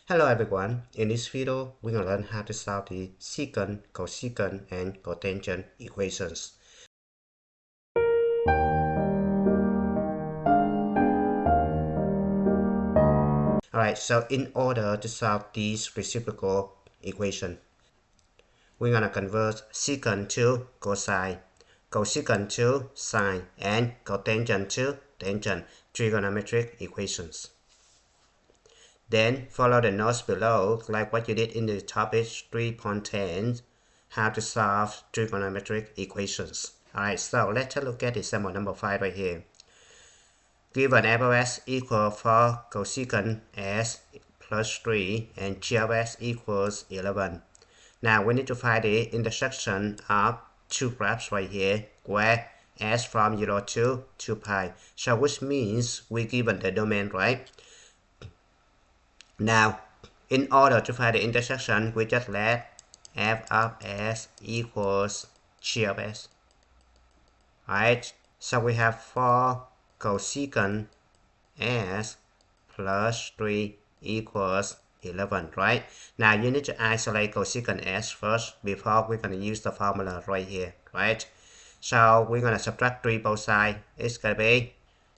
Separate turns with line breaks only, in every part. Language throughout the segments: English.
Hello everyone, in this video we're going to learn how to solve the secant, cosecant, and cotangent equations. Alright, so in order to solve these reciprocal equation, we're going to convert secant to cosine, cosecant to sine, and cotangent to tangent trigonometric equations. Then follow the notes below like what you did in the topic 3.10, how to solve trigonometric equations. Alright, so let's look at example number 5 right here. Given f of s equal for cosecant s plus 3 and g of s equals 11. Now we need to find the intersection of two graphs right here where s from 0 to 2 pi. So which means we given the domain, right? Now, in order to find the intersection, we just let f of s equals g of s. Right? So we have 4 cosecant s plus 3 equals 11, right? Now you need to isolate cosecant s first before we're going to use the formula right here, right? So we're going to subtract 3 both sides. It's going to be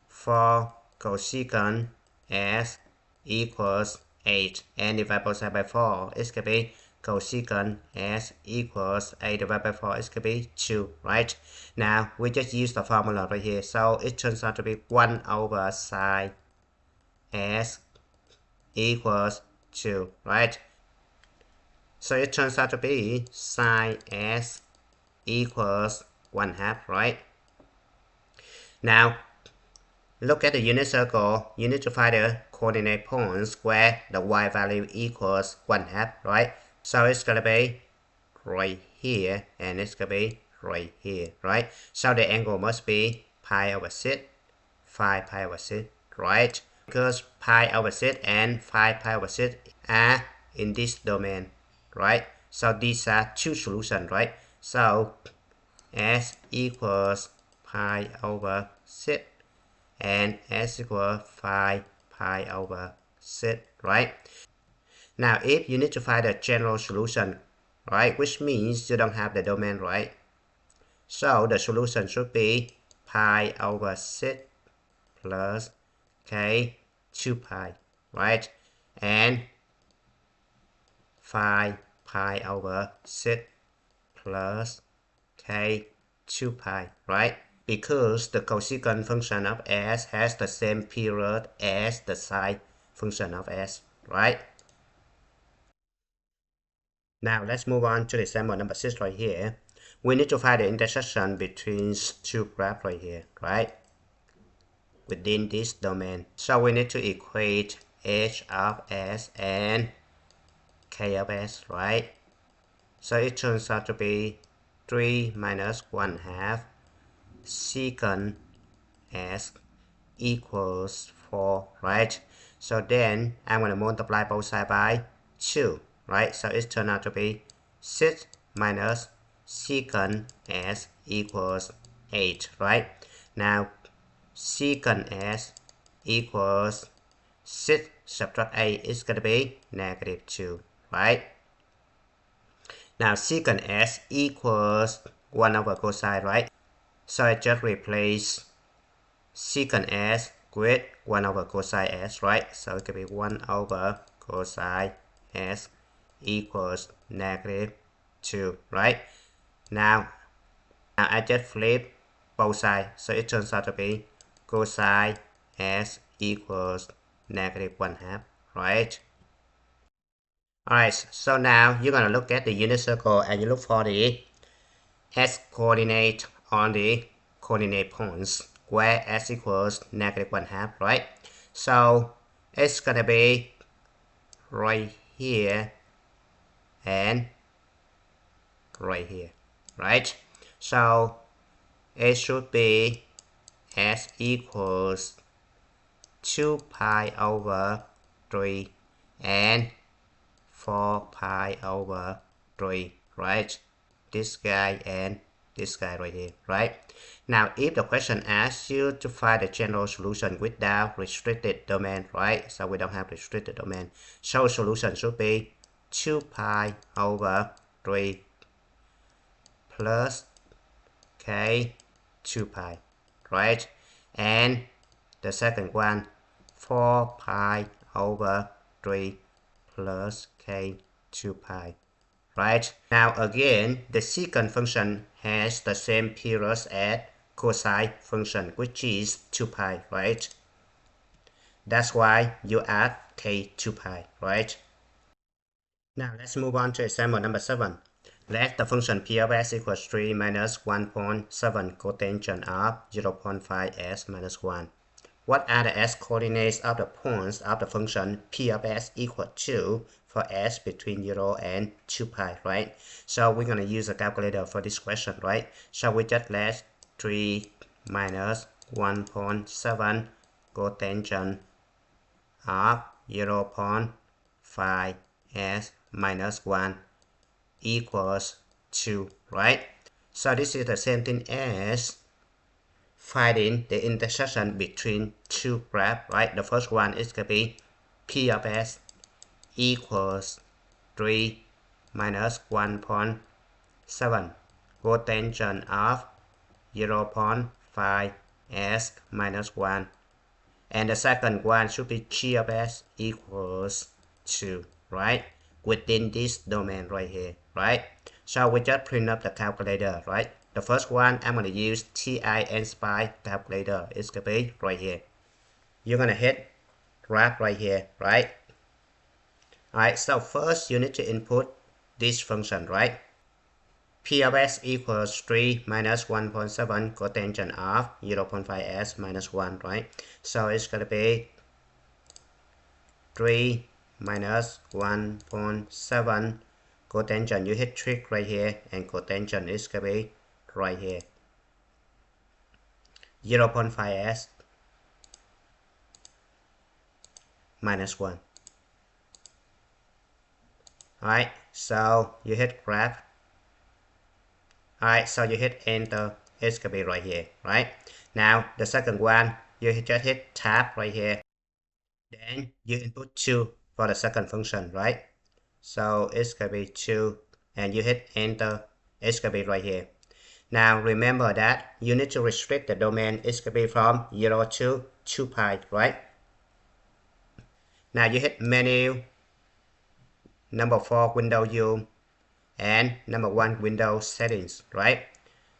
4 cosecant s equals 8 and divide both sides by 4. It's going to be cosecant s equals 8 divided by 4. It's going to be 2, right? Now we just use the formula right here. So it turns out to be 1 over sine s equals 2, right? So it turns out to be sine s equals 1/2, right? Now look at the unit circle. You need to find the coordinate points where the y value equals 1/2, right? So it's gonna be right here and it's gonna be right here, right? So the angle must be pi over 6, 5 pi over 6, right? Because pi over 6 and 5 pi over 6 are in this domain, right? So these are two solutions, right? So s equals pi over 6 and s equals 5 pi over 6, right? Now if you need to find the general solution, right, which means you don't have the domain, right? So the solution should be pi over 6 plus k 2 pi, right? And 5 pi over 6 plus k 2 pi, right? Because the cosecant function of s has the same period as the sine function of s, right? Now let's move on to the example number 6 right here. We need to find the intersection between two graphs right here, right? Within this domain. So we need to equate h of s and k of s, right? So it turns out to be 3 minus 1/2 secant s equals 4, right? So then I'm going to multiply both sides by 2, right? So it turns out to be 6 minus secant s equals 8, right? Now secant s equals 6 subtract 8 is going to be negative 2, right? Now secant s equals 1 over cosine, right? So I just replace secant s with 1 over cosine s, right? So it can be 1 over cosine s equals negative 2, right? Now I just flip both sides. So it turns out to be cosine s equals negative 1/2, right? Alright, so now you're going to look at the unit circle and you look for the s coordinate on the coordinate points where s equals negative 1/2, right? So it's gonna be right here and right here, right? So it should be s equals 2 pi over 3 and 4 pi over 3, right? This guy and this guy right here, right? Now, if the question asks you to find the general solution without restricted domain, right? So we don't have restricted domain. So solution should be 2 pi over 3 plus k 2 pi, right? And the second one, 4 pi over 3 plus k 2 pi, right? Now again, the secant function has the same period as cosine function, which is 2 pi, right? That's why you add k 2 pi, right? Now let's move on to example number 7. Let the function p of s equals 3 minus 1.7 cotangent of 0.5s minus 1. What are the s coordinates of the points of the function p of s equal to for s between 0 and 2 pi, right? So we're going to use a calculator for this question, right? So we just let 3 minus 1.7 cotangent of 0.5s minus 1 equals 2, right? So this is the same thing as finding the intersection between two graphs, right? The first one is going to be p of s equals 3 minus 1.7 cotangent of 0.5s minus 1. And the second one should be g of s equals 2, right? Within this domain right here, right? So we just print up the calculator, right? The first one, I'm going to use TI and SPY calculator. It's going to be right here. You're going to hit graph right here, right? Alright, so first you need to input this function, right? P of s equals 3 minus 1.7 cotangent of 0.5s minus 1, right? So it's going to be 3 minus 1.7 cotangent. You hit trig right here, and cotangent is going to be right here. 0.5s minus 1. Alright, so you hit graph. Alright, so you hit enter. It's going to be right here, right? Now, the second one, you just hit tab right here. Then you input 2 for the second function, right? So it's going to be 2, and you hit enter. It's going to be right here. Now remember that you need to restrict the domain. It's going to be from 0 to 2 pi, right? Now you hit menu, number 4 window view, and number 1 window settings, right?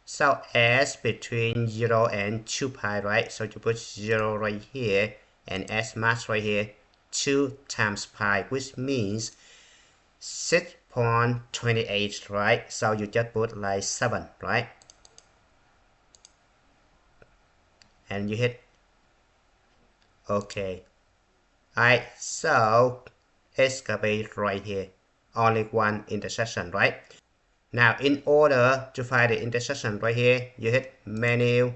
So s between 0 and 2 pi, right? So you put 0 right here and s max right here, 2 times pi, which means 6.28, right? So you just put like 7, right? And you hit OK. Alright, so it's gonna be right here. Only one intersection, right? Now, in order to find the intersection right here, you hit menu,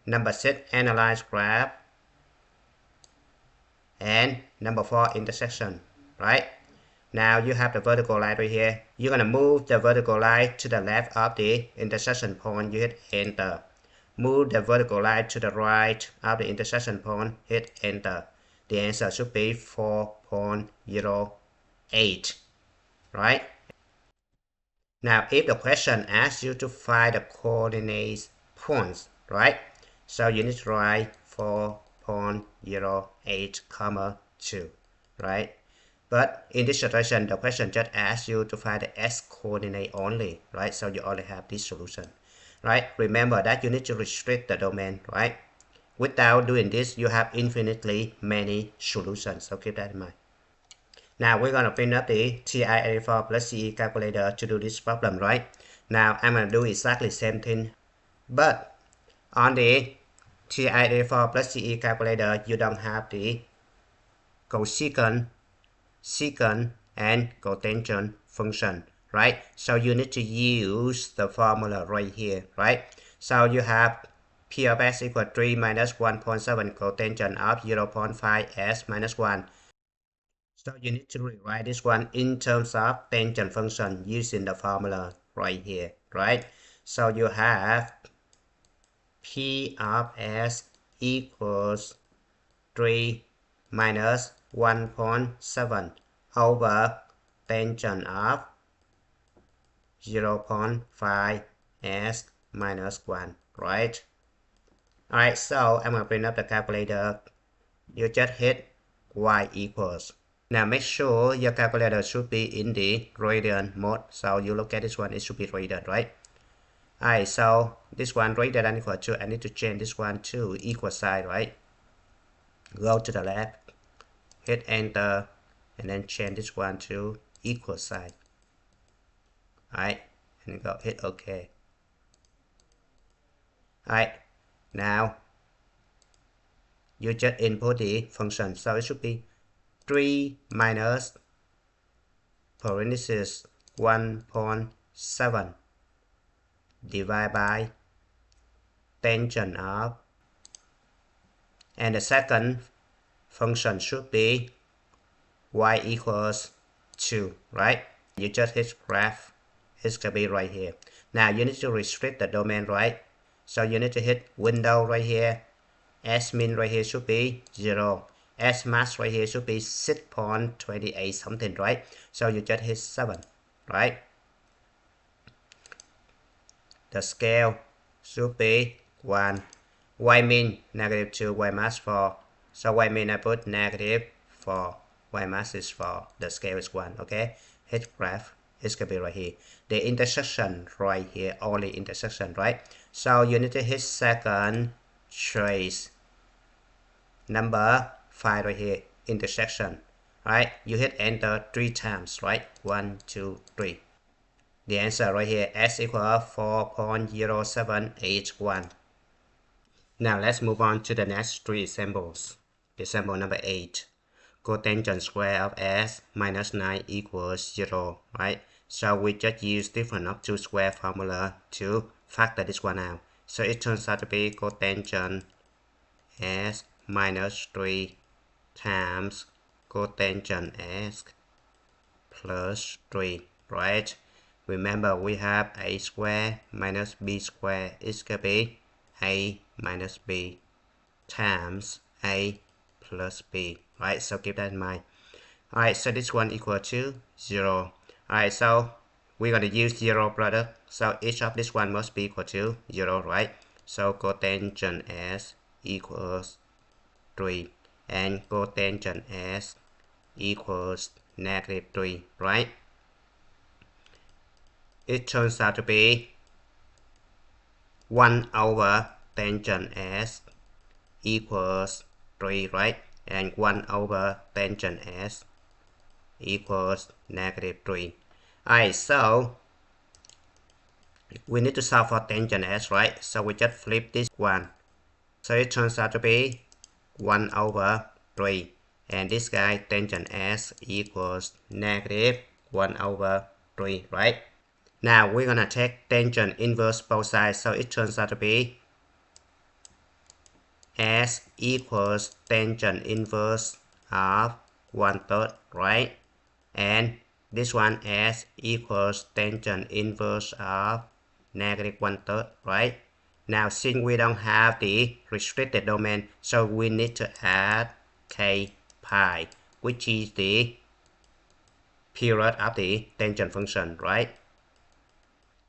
number 6, analyze graph, and number 4, intersection, right? Now you have the vertical line right here. You're gonna move the vertical line to the left of the intersection point. You hit enter. Move the vertical line to the right of the intersection point. Hit enter. The answer should be 4.08, right? Now, if the question asks you to find the coordinate points, right? So you need to write 4.08, 2, right? But in this situation, the question just asks you to find the s coordinate only, right? So you only have this solution, right? Remember that you need to restrict the domain, right? Without doing this, you have infinitely many solutions, so keep that in mind. Now we're going to print up the TI-84 plus CE calculator to do this problem, right? Now I'm going to do exactly the same thing, but on the TI-84 plus CE calculator, you don't have the cosecant, secant, and cotangent function, right? So you need to use the formula right here, right? So you have P of s equal 3 minus 1.7 cotangent of 0.5s minus 1. So you need to rewrite this one in terms of tangent function using the formula right here, right? So you have P of S equals 3 minus 1.7 over tangent of 0.5 S minus 1, right? Alright, so I'm going to bring up the calculator. You just hit y equals. Now make sure your calculator should be in the radian mode. So you look at this one, it should be radian, right? Alright, so this one greater than equal to, I need to change this one to equal sign, right? Go to the left, hit enter, and then change this one to equal sign. Alright, and go hit OK. Alright, now you just input the function, so it should be 3 minus parenthesis 1.7 divided by tangent of, and the second function should be y equals 2, right? You just hit graph, it's gonna be right here. Now you need to restrict the domain, right? So you need to hit window right here, S min right here should be 0, S max right here should be 6.28 something, right? So you just hit 7, right? The scale should be 1, y min negative 2, y max 4. So y min I put negative 4, y max is 4, the scale is 1, okay? Hit graph, it's gonna be right here. The intersection right here, only intersection, right? So you need to hit second trace number 5 right here, intersection, right? You hit enter 3 times, right? 1, 2, 3. The answer right here, S equal 4.0781. Now let's move on to the next 3 examples. Example number 8. Cotangent square of S minus 9 equals 0, right? So we just use difference of two square formula to factor this one out. So it turns out to be cotangent S minus 3 times cotangent S plus 3, right? Remember we have a square minus b square is going to be a minus b times a plus b, right? So keep that in mind. Alright, so this one equal to 0. Alright, so we're going to use 0 product. So each of this one must be equal to 0, right? So cotangent S equals 3 and cotangent S equals negative 3, right? It turns out to be 1 over tangent S equals 3, right? And 1 over tangent S equals negative 3. Alright, so we need to solve for tangent S, right? So we just flip this one. So it turns out to be 1 over 3. And this guy, tangent S equals negative 1 over 3, right? Now we're gonna take tangent inverse both sides, so it turns out to be S equals tangent inverse of 1/3, right? And this one S equals tangent inverse of negative 1/3, right? Now since we don't have the restricted domain, so we need to add k pi, which is the period of the tangent function, right?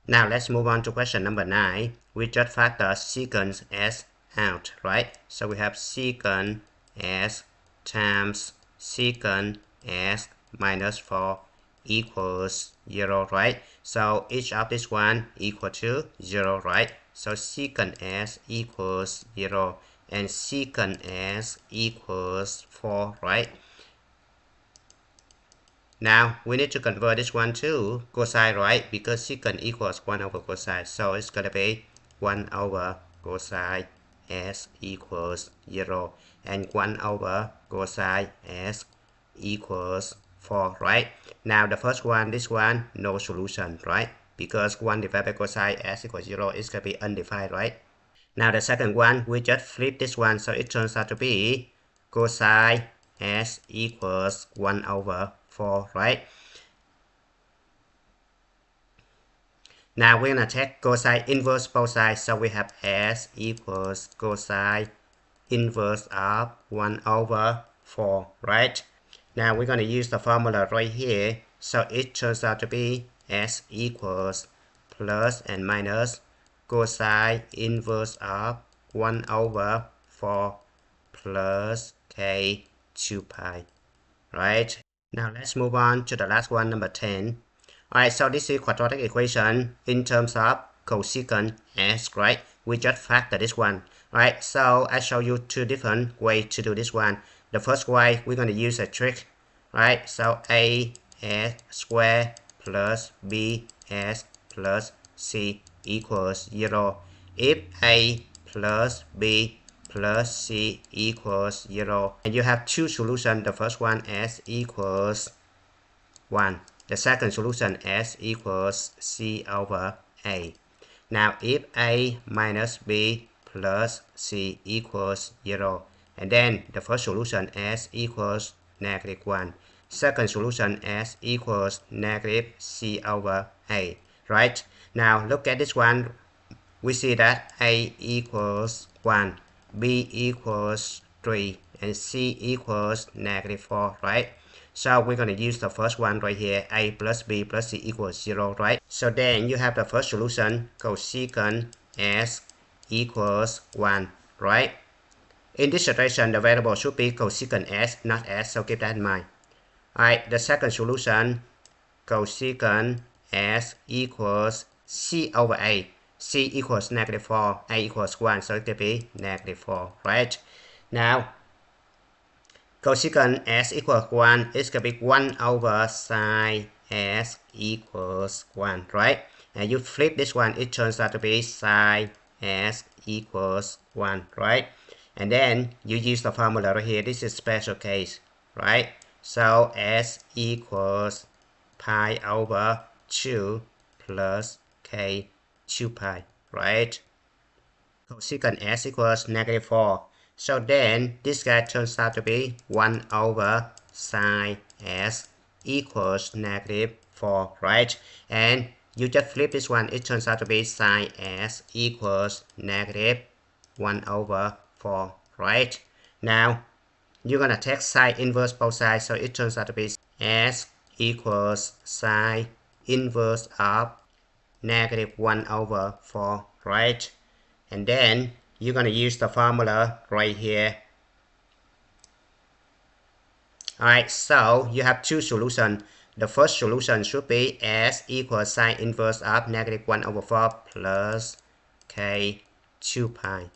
Now let's move on to question number 9. We just factor secant S out, right? So we have secant S times secant S minus 4 equals 0, right? So each of this one equal to 0, right? So secant S equals 0 and secant S equals 4, right? Now we need to convert this one to cosine, right? Because secant equals 1 over cosine. So it's going to be 1 over cosine S equals 0 and 1 over cosine S equals 4, right? Now the first one, this one, no solution, right? Because 1 divided by cosine S equals 0 is going to be undefined, right? Now the second one, we just flip this one. So it turns out to be cosine S equals 1 over 4, right? Now we're going to take cosine inverse both sides. So we have S equals cosine inverse of 1 over 4, right? Now we're going to use the formula right here. So it turns out to be S equals plus and minus cosine inverse of 1 over 4 plus k 2 pi, right? Now let's move on to the last one, number 10. Alright, so this is quadratic equation in terms of cosecant s, right? We just factor this one. Alright, so I show you two different ways to do this one. The first way, we're going to use a trick, right? So a s squared plus b s plus c equals 0. If a plus b plus c equals 0, and you have two solutions. The first one s equals 1. The second solution s equals c over a. Now if a minus b plus c equals 0, and then the first solution s equals negative 1. Second solution s equals negative c over a, right? Now look at this one. We see that a equals 1, b equals 3, and c equals negative 4, right? So we're going to use the first one right here, a plus b plus c equals 0, right? So then you have the first solution, cosecant s equals 1, right? In this situation, the variable should be cosecant s, not s, so keep that in mind. Alright, the second solution, cosecant s equals c over a. C equals negative 4, a equals 1, so it will be negative 4, right? Now, cosecant s equals 1 is going to be 1 over sine s equals 1, right? And you flip this one, it turns out to be sine s equals 1, right? And then you use the formula right here. This is special case, right? So s equals pi over 2 plus k 2 pi, right? Cosecant s equals negative 4. So then this guy turns out to be 1 over sine s equals negative 4, right? And you just flip this one, it turns out to be sine s equals negative 1 over 4, right? Now you're gonna take sine inverse both sides, so it turns out to be s equals sine inverse of negative 1 over 4, right? And then you're going to use the formula right here. Alright, so you have two solutions. The first solution should be s equals sine inverse of negative 1 over 4 plus k 2 pi.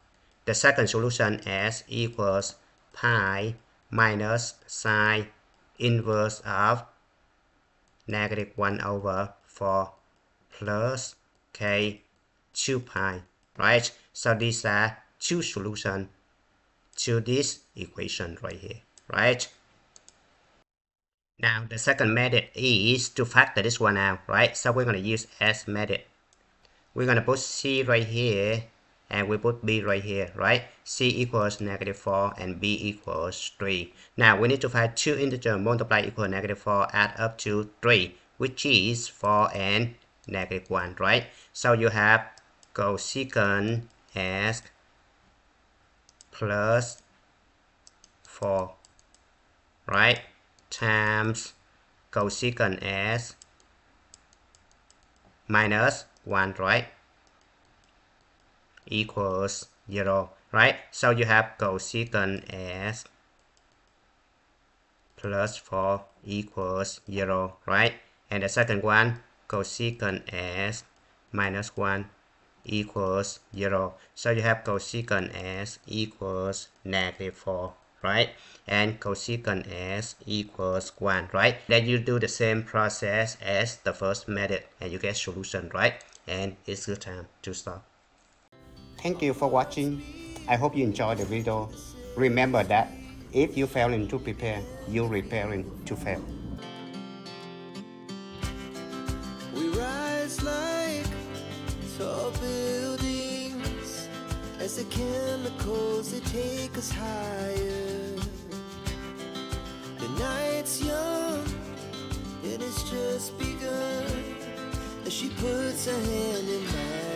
The second solution s equals pi minus sine inverse of negative 1 over 4 plus k 2 pi, right? So these are two solutions to this equation right here, right? Now the second method is to factor this one out, right? So we're going to use S method. We're going to put c right here and we put b right here, right? C equals negative 4 and b equals 3. Now we need to find two integers multiply equal negative 4 add up to 3, which is 4 and negative 1, right? So you have cosecant s plus 4, right, times cosecant s minus 1, right, equals 0, right? So you have cosecant s plus 4 equals 0, right? And the second one, cosecant s minus 1 equals 0. So you have cosecant s equals negative 4, right? And cosecant s equals 1, right? Then you do the same process as the first method and you get solution, right? And it's good time to stop. Thank you for watching. I hope you enjoyed the video. Remember that if you failing to prepare, you're preparing to fail.
We rise like tall buildings as the chemicals they take us higher. The night's young and it's just begun as she puts her hand in mine.